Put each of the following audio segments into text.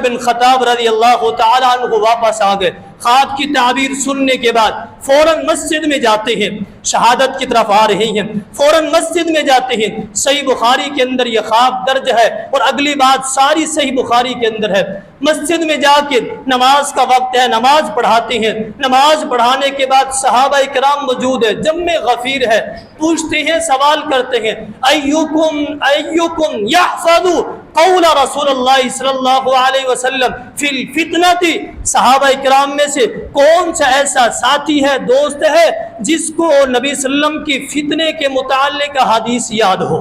بن خطاب رضی اللہ تعالیٰ عنہ واپس آ گئے. خواب کی تعبیر سننے کے بعد فوراً مسجد میں جاتے ہیں. شہادت کی طرف آ رہے ہیں, فوراً مسجد میں جاتے ہیں. صحیح بخاری کے اندر یہ خواب درج ہے اور اگلی بات ساری صحیح بخاری کے اندر ہے. مسجد میں جا کے نماز کا وقت ہے, نماز پڑھاتے ہیں. نماز پڑھانے کے بعد صحابہ کرام موجود ہے, جمع غفیر ہے. پوچھتے ہیں, سوال کرتے ہیں, ایوکم یحفظ قول رسول اللہ صلی اللہ علیہ وسلم فی الفتنہ. صحابہ کرام میں سے کون سا ایسا ساتھی ہے, دوست ہے, جس کو نبی صلی اللہ علیہ وسلم کی فتنے کے متعلق حدیث یاد ہو؟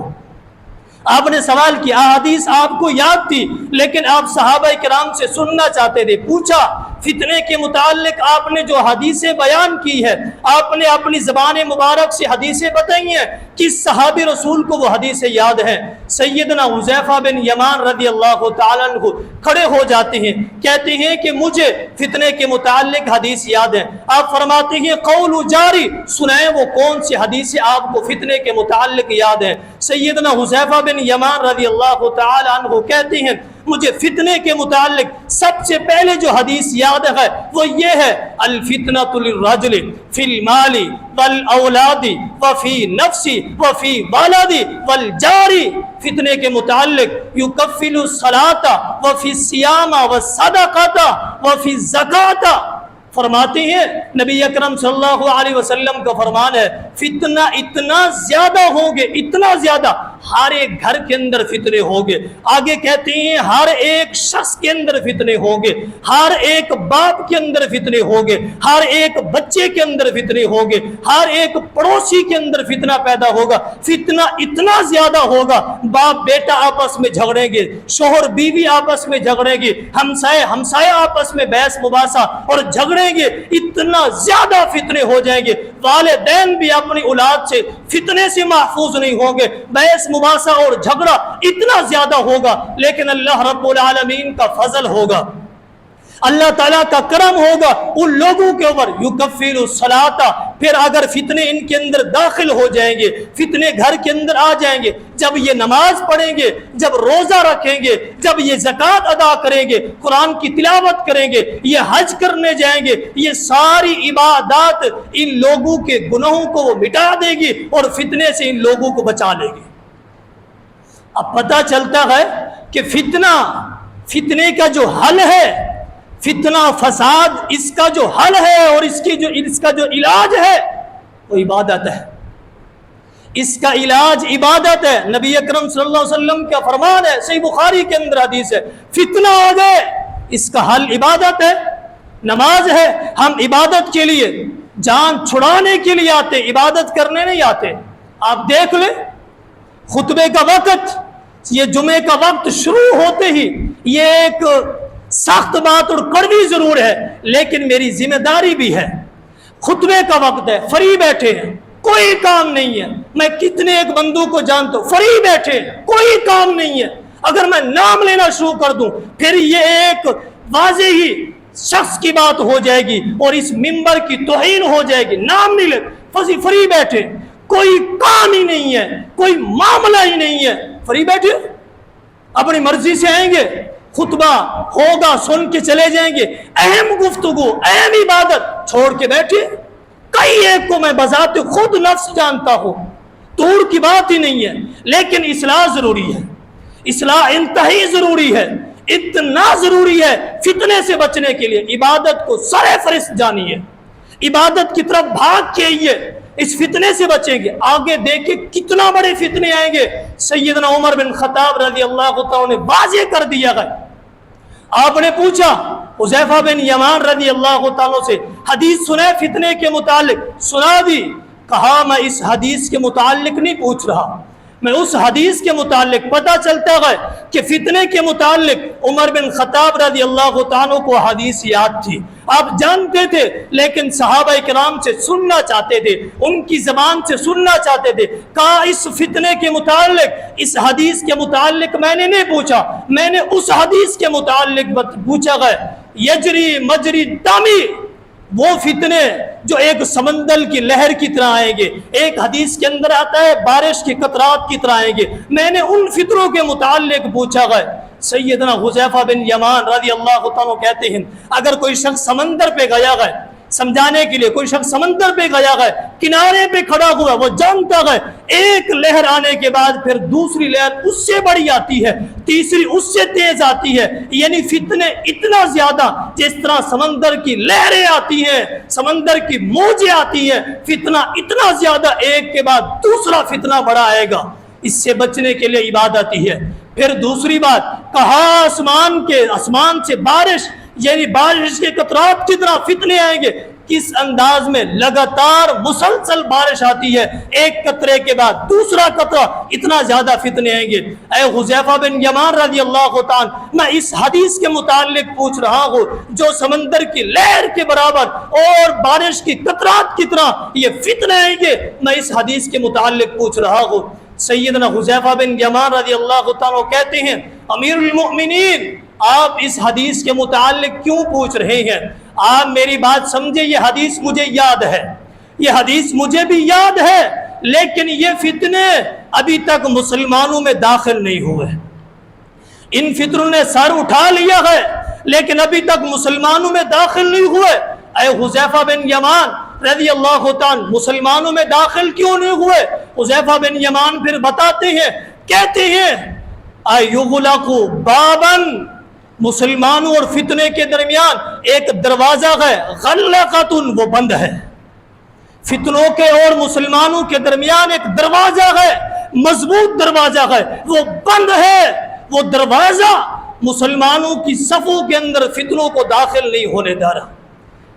آپ نے سوال کیا, حدیث آپ کو یاد تھی لیکن آپ صحابہ کرام سے سننا چاہتے تھے. پوچھا فتنے کے متعلق آپ نے جو حدیثیں بیان کی ہے, آپ نے اپنی زبان مبارک سے حدیثیں بتائی ہیں, کس صحابی رسول کو وہ حدیثیں یاد ہیں؟ سیدنا حذیفہ بن یمان رضی اللہ تعالیٰ عنہ کھڑے ہو جاتے ہیں, کہتے ہیں کہ مجھے فتنے کے متعلق حدیث یاد ہے. آپ فرماتے ہیں قول جاری, سنائیں وہ کون سی حدیثیں آپ کو فتنے کے متعلق یاد ہیں؟ سیدنا حذیفہ بن یمان رضی اللہ تعالیٰ عنہ کہتے ہیں مجھے فتنے کے متعلق سب سے پہلے جو حدیث یاد ہے وہ یہ ہے, الفتنۃ للرجل فی المال والاولاد وفی نفسی وفی والد والجار. فتنے کے متعلق یکفل الصلاۃ وفی الصیام والصدقۃ وفی الزکوۃ. فرماتے ہیں نبی اکرم صلی اللہ علیہ وسلم کا فرمان ہے, فتنہ اتنا زیادہ ہوں گے, اتنا زیادہ, ہر ایک گھر کے اندر فتنے ہوں گے. آگے کہتے ہیں ہر ایک شخص کے اندر فتنے ہوں گے, ہر ایک باپ کے اندر فتنے ہوں گے, ہر ایک بچے کے اندر فتنے ہوں گے, ہر ایک پڑوسی کے اندر فتنہ پیدا ہوگا. فتنہ اتنا زیادہ ہوگا, باپ بیٹا آپس میں جھگڑیں گے, شوہر بیوی آپس میں جھگڑیں گے, ہمسائے آپس میں بحث مباحثہ اور جھگڑیں گے. اتنا زیادہ فتنے ہو جائیں گے, والدین بھی اپنی اولاد سے فتنے سے محفوظ نہیں ہوں گے. بحث مباحثہ اور جھگڑا اتنا زیادہ ہوگا, لیکن اللہ رب العالمین کا فضل ہوگا, اللہ تعالیٰ کا کرم ہوگا ان لوگوں کے اوپر. یکفر الصلاۃ, پھر اگر فتنے ان کے اندر داخل ہو جائیں گے, فتنے گھر کے اندر آ جائیں گے, جب یہ نماز پڑھیں گے, جب روزہ رکھیں گے, جب یہ زکوٰۃ ادا کریں گے, قرآن کی تلاوت کریں گے, یہ حج کرنے جائیں گے, یہ ساری عبادات ان لوگوں کے گناہوں کو وہ مٹا دے گی اور فتنے سے ان لوگوں کو بچا لے گی. اب پتہ چلتا ہے کہ فتنے کا جو حل ہے, فتنہ فساد, اس کا جو حل ہے اور اس کا جو علاج ہے وہ عبادت ہے. اس کا علاج عبادت ہے. نبی اکرم صلی اللہ علیہ وسلم کا فرمان ہے, صحیح بخاری کے اندر حدیث ہے, فتنہ آ جائے اس کا حل عبادت ہے, نماز ہے. ہم عبادت کے لیے, جان چھڑانے کے لیے آتے, عبادت کرنے نہیں آتے. آپ دیکھ لیں خطبے کا وقت, یہ جمعے کا وقت شروع ہوتے ہی, یہ ایک سخت بات اور کڑوی ضرور ہے لیکن میری ذمہ داری بھی ہے. خطبے کا وقت ہے, فری بیٹھے ہیں, کوئی کام نہیں ہے. میں کتنے ایک بندوں کو جانتا ہوں فری بیٹھے ہیں, کوئی کام نہیں ہے. اگر میں نام لینا شروع کر دوں پھر یہ ایک واضح ہی شخص کی بات ہو جائے گی اور اس منبر کی توہین ہو جائے گی. نام نہیں لے, فری بیٹھے, کوئی کام ہی نہیں ہے, کوئی معاملہ ہی نہیں ہے, فری بیٹھے, اپنی مرضی سے آئیں گے, خطبہ ہوگا سن کے چلے جائیں گے, اہم گفتگو, اہم عبادت چھوڑ کے بیٹھے. کئی ایک کو میں بذات خود نفس جانتا ہوں, دور کی بات ہی نہیں ہے, لیکن اصلاح ضروری ہے, اصلاح انتہائی ضروری ہے, اتنا ضروری ہے فتنے سے بچنے کے لیے. عبادت کو سر فہرست جانیے, عبادت کی طرف بھاگ کے آئیے, اس فتنے سے بچیں گے. آگے دیکھیں کتنا بڑے فتنے آئیں گے. سیدنا عمر بن خطاب رضی اللہ تعالیٰ نے واضح کر دیا ہے. آپ نے پوچھا حذیفہ بن یمان رضی اللہ تعالیٰ سے, حدیث سنے فتنے کے متعلق؟ سنا دی. کہا میں اس حدیث کے متعلق نہیں پوچھ رہا, میں اس حدیث کے متعلق. پتہ چلتا ہے کہ فتنے کے متعلق عمر بن خطاب رضی اللہ تعالیٰ کو حدیث یاد تھی, آپ جانتے تھے, لیکن صحابہ کرام سے سننا چاہتے تھے, ان کی زبان سے سننا چاہتے تھے. کہا اس فتنے کے متعلق, اس حدیث کے متعلق میں نے نہیں پوچھا, میں نے اس حدیث کے متعلق پوچھا ہے. یجری مجری دمی, وہ فتنے جو ایک سمندر کی لہر کی طرح آئیں گے, ایک حدیث کے اندر آتا ہے بارش کے قطرات کی طرح آئیں گے. میں نے ان فتنوں کے متعلق پوچھا ہے. سیدنا حذیفہ بن یمان رضی اللہ تعالیٰ کہتے ہیں اگر کوئی شخص سمندر پہ گیا ہے، سمجھانے کے لیے کوئی شخص سمندر پہ گیا ہے، کنارے پہ کھڑا ہوا، وہ جانتا ہے ایک لہر آنے کے بعد پھر دوسری لہر اس سے بڑی آتی ہے، تیسری اس سے تیز آتی ہے، یعنی فتنے اتنا زیادہ جس طرح سمندر کی لہریں آتی ہیں، سمندر کی موجیں آتی ہیں، فتنہ اتنا زیادہ ایک کے بعد دوسرا فتنہ بڑا آئے گا، اس سے بچنے کے لیے عبادت ہی ہے۔ پھر دوسری بات کہا آسمان سے بارش، یعنی بارش کے قطرات کی طرح فتنے آئیں گے، کس انداز میں لگاتار مسلسل بارش آتی ہے، ایک قطرے کے بعد دوسرا قطرہ، اتنا زیادہ فتنے آئیں گے۔ اے حذیفہ بن یمان رضی اللہ تعالیٰ، میں اس حدیث کے متعلق پوچھ رہا ہوں جو سمندر کی لہر کے برابر اور بارش کی قطرات کی طرح یہ فتنے آئیں گے، میں اس حدیث کے متعلق پوچھ رہا ہوں۔ سیدنا حذیفہ بن یمان رضی اللہ تعالیٰ کہتے ہیں امیر المؤمنین آپ اس حدیث کے متعلق کیوں پوچھ رہے ہیں؟ آپ میری بات سمجھے، یہ حدیث مجھے یاد ہے، یہ حدیث مجھے بھی یاد ہے، لیکن یہ فتنے ابھی تک مسلمانوں میں داخل نہیں ہوئے، ان فتنوں نے سر اٹھا لیا ہے لیکن ابھی تک مسلمانوں میں داخل نہیں ہوئے۔ اے حذیفہ بن یمان رضی اللہ تعالیٰ مسلمانوں میں داخل کیوں نہیں ہوئے؟ حذیفہ بن یمان پھر بتاتے ہیں، کہتے ہیں ایغلق بابن، مسلمانوں اور فتنے کے درمیان ایک دروازہ ہے، غلقۃ، وہ بند ہے۔ فتنوں کے اور مسلمانوں کے درمیان ایک دروازہ ہے، مضبوط دروازہ ہے، وہ بند ہے، وہ دروازہ مسلمانوں کی صفوں کے اندر فتنوں کو داخل نہیں ہونے دے رہا۔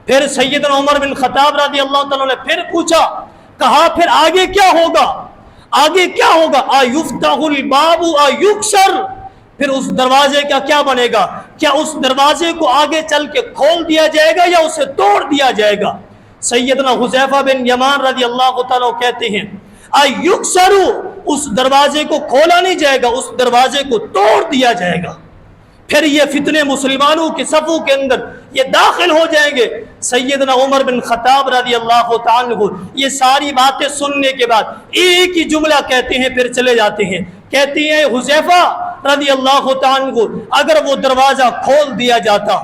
پھر سیدنا عمر بن خطاب رضی اللہ تعالیٰ نے پھر پوچھا، کہا پھر آگے کیا ہوگا؟ آگے کیا ہوگا؟ ایفتح الباب ایکسر، پھر اس دروازے کا کیا بنے گا؟ کیا اس دروازے کو آگے چل کے کھول دیا جائے گا یا اسے توڑ دیا جائے گا؟ سیدنا حذیفہ بن یمان رضی اللہ تعالیٰ کہتے ہیں ایکسر، اس دروازے کو کھولا نہیں جائے گا، اس دروازے کو توڑ دیا جائے گا، پھر یہ فتنے مسلمانوں کے صفوں کے اندر یہ داخل ہو جائیں گے۔ سیدنا عمر بن خطاب رضی اللہ تعالیٰ عنہ یہ ساری باتیں سننے کے بعد ایک ہی جملہ کہتے ہیں، پھر چلے جاتے ہیں، کہتے ہیں حذیفہ رضی اللہ تعالیٰ عنہ اگر وہ دروازہ کھول دیا جاتا،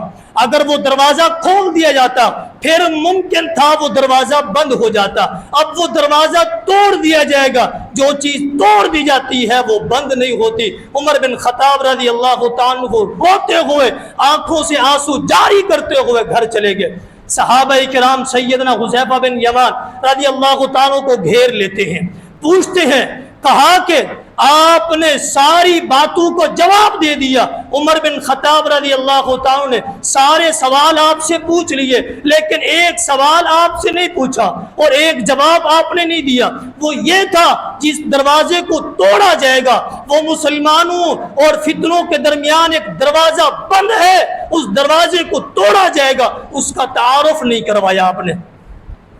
اگر وہ دروازہ کھول دیا جاتا پھر ممکن تھا وہ دروازہ بند ہو جاتا، اب وہ دروازہ توڑ دیا جائے گا، جو چیز توڑ دی جاتی ہے وہ بند نہیں ہوتی۔ عمر بن خطاب رضی اللہ تعالیٰ عنہ روتے ہوئے آنکھوں سے آنسو جاری کرتے ہوئے گھر چلے گئے۔ صحابہ کرام سیدنا حذیفہ بن یمان رضی اللہ تعالیٰ کو گھیر لیتے ہیں، پوچھتے ہیں، کہا کہ آپ نے ساری باتوں کو جواب دے دیا۔ عمر بن خطاب رضی اللہ تعالیٰ نے سارے سوال آپ سے پوچھ لیے لیکن ایک سوال آپ سے نہیں پوچھا اور ایک جواب آپ نے نہیں دیا، وہ یہ تھا جس دروازے کو توڑا جائے گا وہ مسلمانوں اور فتنوں کے درمیان ایک دروازہ بند ہے، اس دروازے کو توڑا جائے گا، اس کا تعارف نہیں کروایا آپ نے۔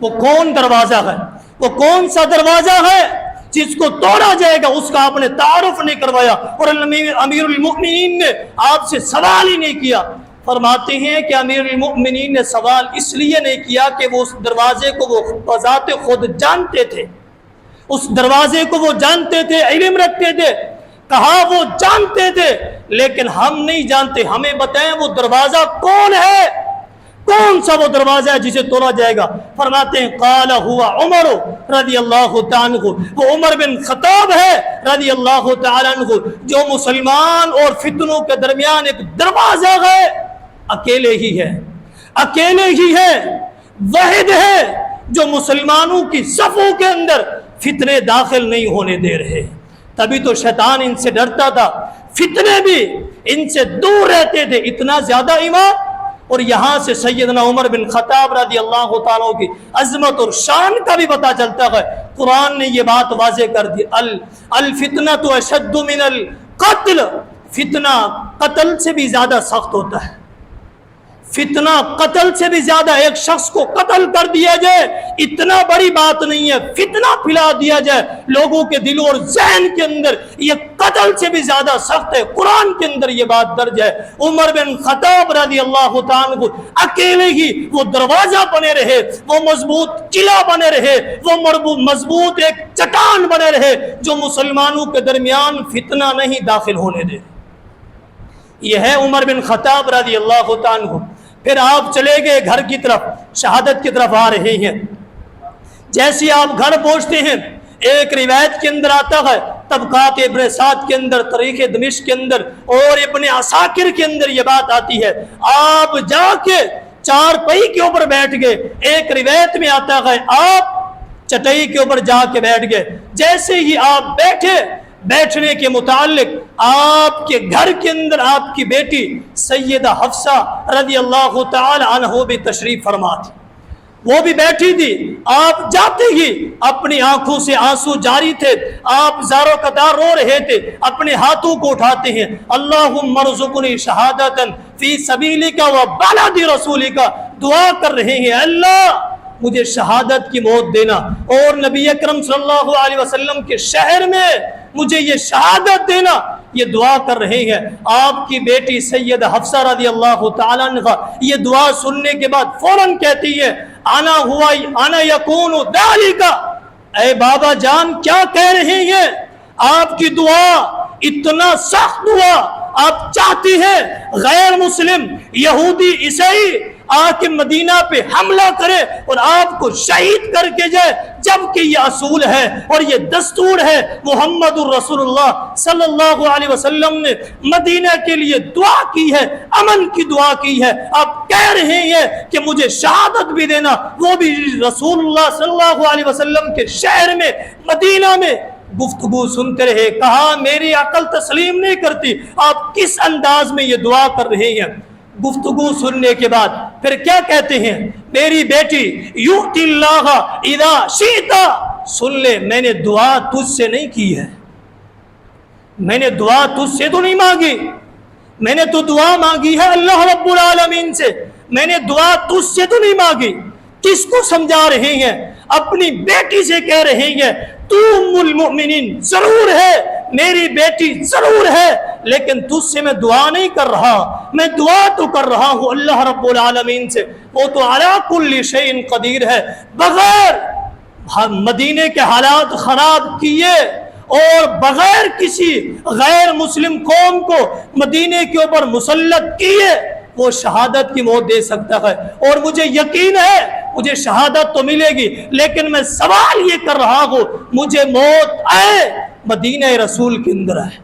وہ کون دروازہ ہے؟ وہ کون سا دروازہ ہے جس کو توڑا جائے گا؟ اس کا آپ نے تعارف نہیں کروایا اور امیر المؤمنین نے آپ سے سوال ہی نہیں کیا۔ فرماتے ہیں کہ امیر المؤمنین نے سوال اس لیے نہیں کیا کہ وہ اس دروازے کو وہ بذات خود جانتے تھے، اس دروازے کو وہ جانتے تھے، علم رکھتے تھے، کہا وہ جانتے تھے لیکن ہم نہیں جانتے، ہمیں بتائیں وہ دروازہ کون ہے، کون سا وہ دروازہ ہے جسے توڑا جائے گا؟ فرماتے ہیں قال ہوا عمر رضی اللہ تعالیٰ عنہ، وہ عمر بن خطاب ہے رضی اللہ تعالیٰ عنہ جو مسلمان اور فتنوں کے درمیان ایک دروازہ ہے، اکیلے ہی ہے، اکیلے ہی ہے، واحد ہے جو مسلمانوں کی صفوں کے اندر فتنے داخل نہیں ہونے دے رہے۔ تبھی تو شیطان ان سے ڈرتا تھا، فتنے بھی ان سے دور رہتے تھے، اتنا زیادہ ایمان۔ اور یہاں سے سیدنا عمر بن خطاب رضی اللہ تعالیٰ کی عظمت اور شان کا بھی پتہ چلتا ہے، قرآن نے یہ بات واضح کر دی، الفتنۃ اشد من القتل، فتنہ قتل سے بھی زیادہ سخت ہوتا ہے، فتنہ قتل سے بھی زیادہ، ایک شخص کو قتل کر دیا جائے اتنا بڑی بات نہیں ہے، فتنہ پھیلا دیا جائے لوگوں کے دلوں اور ذہن کے اندر، یہ قتل سے بھی زیادہ سخت ہے، قرآن کے اندر یہ بات درج ہے۔ عمر بن خطاب رضی اللہ تعالیٰ عنہ اکیلے ہی وہ دروازہ بنے رہے، وہ مضبوط قلعہ بنے رہے، وہ مضبوط ایک چٹان بنے رہے جو مسلمانوں کے درمیان فتنہ نہیں داخل ہونے دے۔ یہ ہے عمر بن خطاب رضی اللہ تعالیٰ عنہ۔ پھر آپ چلے گئے گھر کی طرف، شہادت کی طرف آ رہے ہیں۔ جیسے آپ گھر پہنچتے ہیں، ایک روایت کے اندر آتا ہے، طبقات ابن سعد کے اندر، تاریخ دمشق کے اندر اور ابن عساکر کے اندر یہ بات آتی ہے، آپ جا کے چار پئی کے اوپر بیٹھ گئے۔ ایک روایت میں آتا ہے آپ چٹائی کے اوپر جا کے بیٹھ گئے۔ جیسے ہی آپ بیٹھے، بیٹھنے کے متعلق آپ کے گھر کے اندر آپ کی بیٹی سیدہ حفصہ رضی اللہ تعالی عنہ بھی تشریف فرما تھی، وہ بھی بیٹھی تھی۔ آپ جاتے ہی اپنی آنکھوں سے آنسو جاری تھے، آپ زارو قطار رو رہے تھے، اپنے ہاتھوں کو اٹھاتے ہیں، اللہم ارزقنی شہادتا فی سبیلک و بلد رسولک، دعا کر رہے ہیں اللہ مجھے شہادت کی موت دینا اور نبی اکرم صلی اللہ علیہ وسلم کے شہر میں مجھے یہ شہادت دینا، یہ دعا کر رہے ہیں۔ آپ کی بیٹی سیدہ حفصہ رضی اللہ تعالیٰ عنہ یہ دعا سننے کے بعد فوراً کہتی ہے انا یکون ذالک، اے بابا جان کیا کہہ رہے ہیں؟ آپ کی دعا اتنا سخت دعا، آپ چاہتی ہیں غیر مسلم یہودی عیسائی آ کے مدینہ پہ حملہ کرے اور آپ کو شہید کر کے جائے، جبکہ یہ اصول ہے اور یہ دستور ہے۔ محمد الرسول اللہ صلی اللہ علیہ وسلم نے مدینہ کے لیے دعا کی ہے، امن کی دعا کی ہے، آپ کہہ رہے ہیں کہ مجھے شہادت بھی دینا، وہ بھی رسول اللہ صلی اللہ علیہ وسلم کے شہر میں، مدینہ میں۔ گفتگو سنتے رہے، کہا میری عقل تسلیم نہیں کرتی آپ کس انداز میں یہ دعا کر رہے ہیں۔ گفتگو سننے کے بعد پھر کیا کہتے ہیں، میری بیٹی یؤتی اللہ اذا شئت، سن لے میں نے دعا تجھ سے نہیں کی ہے، میں نے دعا تجھ سے تو نہیں مانگی، میں نے تو دعا مانگی ہے اللہ رب العالمین سے، میں نے دعا تجھ سے تو نہیں مانگی۔ کس کو سمجھا رہے ہیں؟ اپنی بیٹی سے کہہ رہے ہیں تو ام المؤمنین ضرور ہے، میری بیٹی ضرور ہے، لیکن تجھ سے میں دعا نہیں کر رہا، میں دعا تو کر رہا ہوں اللہ رب العالمین سے، وہ تو علی کل شیء قدیر ہے۔ بغیر مدینے کے حالات خراب کیے اور بغیر کسی غیر مسلم قوم کو مدینے کے اوپر مسلط کیے وہ شہادت کی موت دے سکتا ہے، اور مجھے یقین ہے مجھے شہادت تو ملے گی، لیکن میں سوال یہ کر رہا ہوں مجھے موت آئے مدینہ رسول کے اندر ہے۔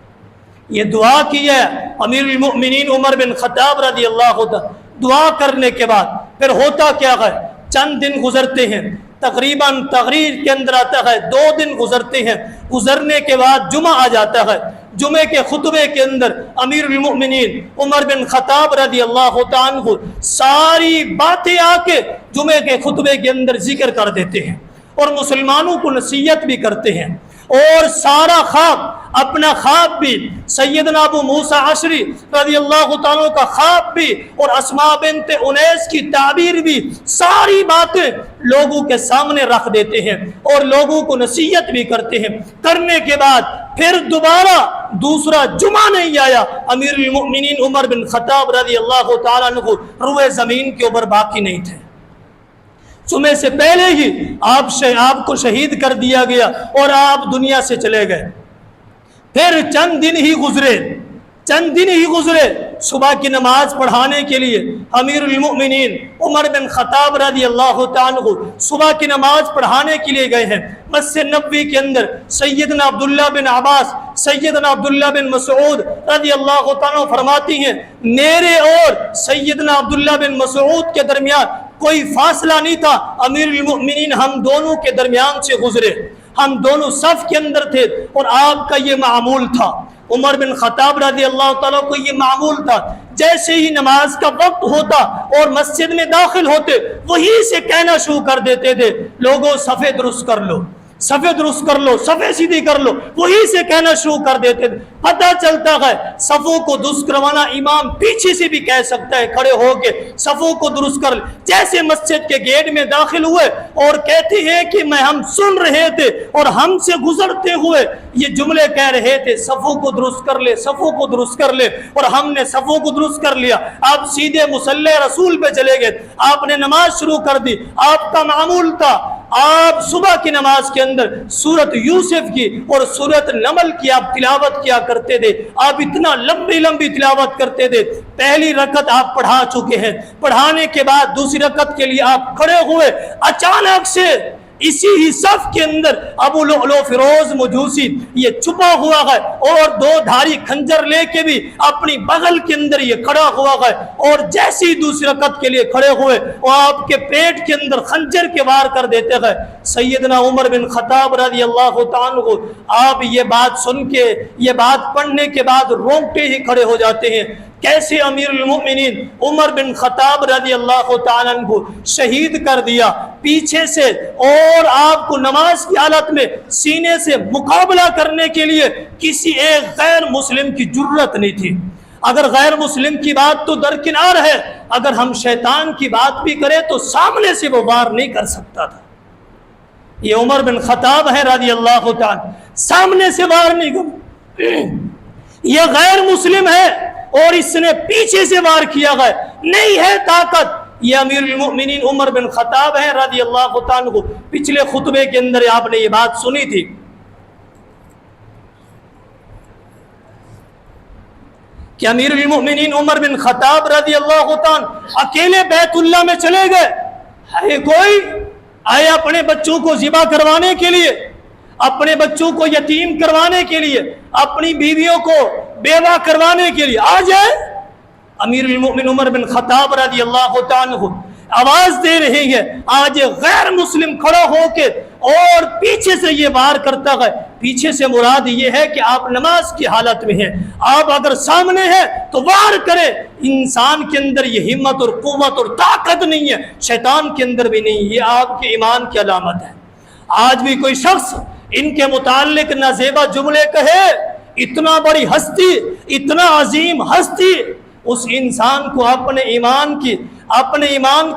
یہ دعا کی ہے امیر المؤمنین عمر بن خطاب رضی اللہ عنہ۔ دعا کرنے کے بعد پھر ہوتا کیا ہے، چند دن گزرتے ہیں، تقریباً تقریر کے اندر آتا ہے 2 دن گزرتے ہیں، گزرنے کے بعد جمعہ آ جاتا ہے۔ جمعے کے خطبے کے اندر امیر المؤمنین عمر بن خطاب رضی اللہ تعالیٰ عنہ ساری باتیں آ کے جمعے کے خطبے کے اندر ذکر کر دیتے ہیں اور مسلمانوں کو نصیحت بھی کرتے ہیں، اور سارا خواب، اپنا خواب بھی، سیدنا ابو موسیٰ عشری رضی اللہ تعالیٰ کا خواب بھی اور اسماء بنت انیس کی تعبیر بھی، ساری باتیں لوگوں کے سامنے رکھ دیتے ہیں اور لوگوں کو نصیحت بھی کرتے ہیں۔ کرنے کے بعد پھر دوبارہ دوسرا جمعہ نہیں آیا، امیر المؤمنین عمر بن خطاب رضی اللہ تعالیٰ عنہ روئے زمین کے اوپر باقی نہیں تھے۔ جمعے سے پہلے ہی آپ کو شہید کر دیا گیا اور آپ دنیا سے چلے گئے۔ پھر چند دن ہی گزرے صبح کی نماز پڑھانے کے لیے امیر المؤمنین عمر بن خطاب رضی اللہ تعالیٰ عنہ صبح کی نماز پڑھانے کے لیے گئے ہیں۔ مسجد نبوی کے اندر سیدنا عبداللہ بن عباس، سیدنا عبداللہ بن مسعود رضی اللہ تعالیٰ فرماتی ہیں میرے اور سیدنا عبداللہ بن مسعود کے درمیان کوئی فاصلہ نہیں تھا، امیر المؤمنین ہم دونوں کے درمیان سے گزرے، ہم دونوں صف کے اندر تھے اور آپ کا یہ معمول تھا۔ عمر بن خطاب رضی اللہ تعالیٰ کو یہ معمول تھا، جیسے ہی نماز کا وقت ہوتا اور مسجد میں داخل ہوتے وہیں سے کہنا شروع کر دیتے تھے لوگوں صفے درست کر لو، صفے درست کر لو، صفے سیدھی کر لو، وہیں سے کہنا شروع کر دیتے تھے۔ پتہ چلتا ہے صفوں کو درست کروانا امام پیچھے سے بھی کہہ سکتا ہے، کھڑے ہو کے صفوں کو درست کر لے۔ جیسے مسجد کے گیٹ میں داخل ہوئے اور کہتے ہیں کہ ہم سن رہے تھے اور ہم سے گزرتے ہوئے یہ جملے کہہ رہے تھے صفوں کو درست کر لے، صفوں کو درست کر لے، اور ہم نے صفوں کو درست کر لیا۔ آپ سیدھے مصلی رسول پہ چلے گئے، آپ نے نماز شروع کر دی۔ آپ کا معمول تھا آپ صبح کی نماز کے اندر سورت یوسف کی اور سورت نمل کی آپ تلاوت کیا کرتے تھے. آپ اتنا لمبی لمبی تلاوت کرتے تھے. پہلی رکعت آپ پڑھا چکے ہیں, پڑھانے کے بعد دوسری رکعت کے لیے آپ کھڑے ہوئے, اچانک سے اسی ہی صف کے اندر ابو لؤلؤ فیروز مجوسی یہ چھپا ہوا ہے اور دو دھاری خنجر لے کے بھی اپنی بغل کے اندر یہ کھڑا ہوا ہے, اور جیسے ہی دوسری رکعت کے لیے کھڑے ہوئے وہ آپ کے پیٹ کے اندر خنجر کے وار کر دیتے ہیں. سیدنا عمر بن خطاب رضی اللہ تعالیٰ عنہ آپ یہ بات سن کے, یہ بات پڑھنے کے بعد رونگٹے ہی کھڑے ہو جاتے ہیں. کیسے امیر المؤمنین عمر بن خطاب رضی اللہ تعالیٰ عنہ شہید کر دیا پیچھے سے, اور آپ کو نماز کی حالت میں سینے سے مقابلہ کرنے کے لیے کسی ایک غیر مسلم کی جرت نہیں تھی. اگر غیر مسلم کی بات تو درکنار ہے, اگر ہم شیطان کی بات بھی کریں تو سامنے سے وہ وار نہیں کر سکتا تھا. یہ عمر بن خطاب ہے رضی اللہ تعالیٰ, سامنے سے وار نہیں کر, یہ غیر مسلم ہے اور اس نے پیچھے سے وار کیا گیا, نہیں ہے طاقت. یہ امیر المؤمنین عمر بن خطاب ہے رضی اللہ تعالیٰ عنہ. پچھلے خطبے کے اندر آپ نے یہ بات سنی تھی کہ امیر المؤمنین عمر بن خطاب رضی اللہ تعالیٰ اکیلے بیت اللہ میں چلے گئے. ہے کوئی آئے اپنے بچوں کو ذبح کروانے کے لیے, اپنے بچوں کو یتیم کروانے کے لیے, اپنی بیویوں کو بیوہ کروانے کے لیے آ جائے. امیر المؤمن عمر بن خطاب رضی اللہ تعالیٰ عنہ آواز دے رہے ہیں, آج غیر مسلم کھڑا ہو کے اور پیچھے سے یہ وار کرتا ہے. پیچھے سے مراد یہ ہے کہ آپ نماز کی حالت میں ہیں, آپ اگر سامنے ہیں تو وار کرے. انسان کے اندر یہ ہمت اور قوت اور طاقت نہیں ہے, شیطان کے اندر بھی نہیں, یہ آپ کے ایمان کی علامت ہے. آج بھی کوئی شخص ان کے متعلق نازیبا جملے کہے, اتنا بڑی ہستی, اتنا عظیم ہستی, اس انسان کو اپنے ایمان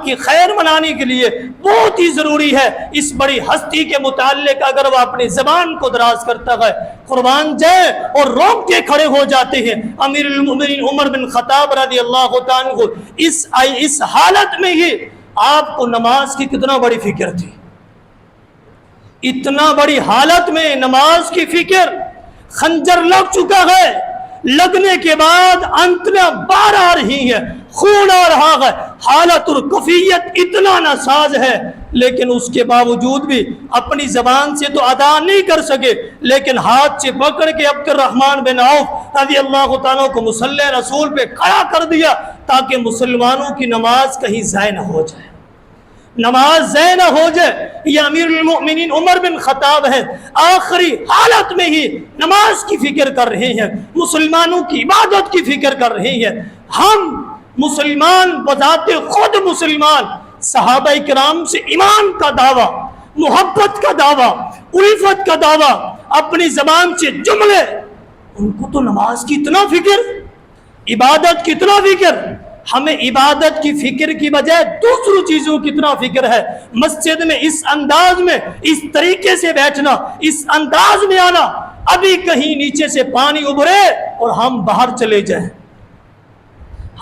کی خیر منانے کے لیے بہت ہی ضروری ہے. اس بڑی ہستی کے متعلق اگر وہ اپنی زبان کو دراز کرتا ہے, قربان جائے, اور روک کے کھڑے ہو جاتے ہیں. امیر المؤمنین عمر بن خطاب رضی اللہ تعالیٰ عنہ اس حالت میں ہی آپ کو نماز کی کتنا بڑی فکر تھی. اتنا بڑی حالت میں نماز کی فکر, خنجر لگ چکا ہے, لگنے کے بعد انتنا بار آ رہی ہے, خون آ رہا ہے, حالت اور کفیت اتنا ناساز ہے, لیکن اس کے باوجود بھی اپنی زبان سے تو ادا نہیں کر سکے, لیکن ہاتھ سے پکڑ کے عبد الرحمن بن عوف رضی اللہ تعالیٰ کو مصلی رسول پہ کھڑا کر دیا تاکہ مسلمانوں کی نماز کہیں ضائع نہ ہو جائے, نماز ضائع نہ ہو جائے. یہ امیر المؤمنین عمر بن خطاب ہیں, آخری حالت میں ہی نماز کی فکر کر رہے ہیں, مسلمانوں کی عبادت کی فکر کر رہے ہیں. ہم مسلمان بذات خود مسلمان, صحابہ کرام سے ایمان کا دعویٰ, محبت کا دعویٰ, الفت کا دعویٰ, اپنی زبان سے جملے, ان کو تو نماز کی اتنا فکر, عبادت کی اتنا فکر. ہمیں عبادت کی فکر کی بجائے دوسروں چیزوں کی اتنا فکر ہے. مسجد میں اس انداز میں, اس طریقے سے بیٹھنا, اس انداز میں آنا, ابھی کہیں نیچے سے پانی ابھرے اور ہم باہر چلے جائیں.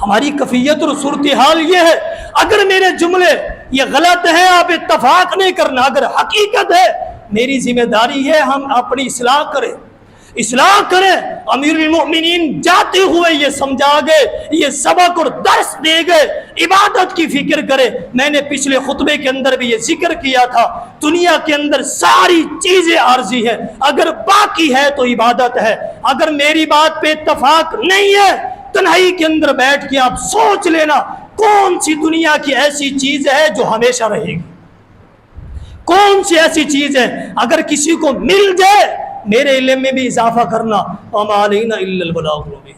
ہماری کفیت اور صورتحال یہ ہے. اگر میرے جملے یہ غلط ہیں آپ اتفاق نہیں کرنا, اگر حقیقت ہے میری ذمہ داری ہے ہم اپنی اصلاح کریں, اصلاح کریں. امیر المؤمنین جاتے ہوئے یہ سمجھا گئے, یہ سبق اور درس دے گئے, عبادت کی فکر کرے. میں نے پچھلے خطبے کے اندر بھی یہ ذکر کیا تھا, دنیا کے اندر ساری چیزیں عارضی ہیں, اگر باقی ہے تو عبادت ہے. اگر میری بات پہ اتفاق نہیں ہے, تنہائی کے اندر بیٹھ کے آپ سوچ لینا کون سی دنیا کی ایسی چیز ہے جو ہمیشہ رہے گی, کون سی ایسی چیز ہے اگر کسی کو مل جائے میرے علم میں بھی اضافہ کرنا. وما علینا الا البلاغ المبین.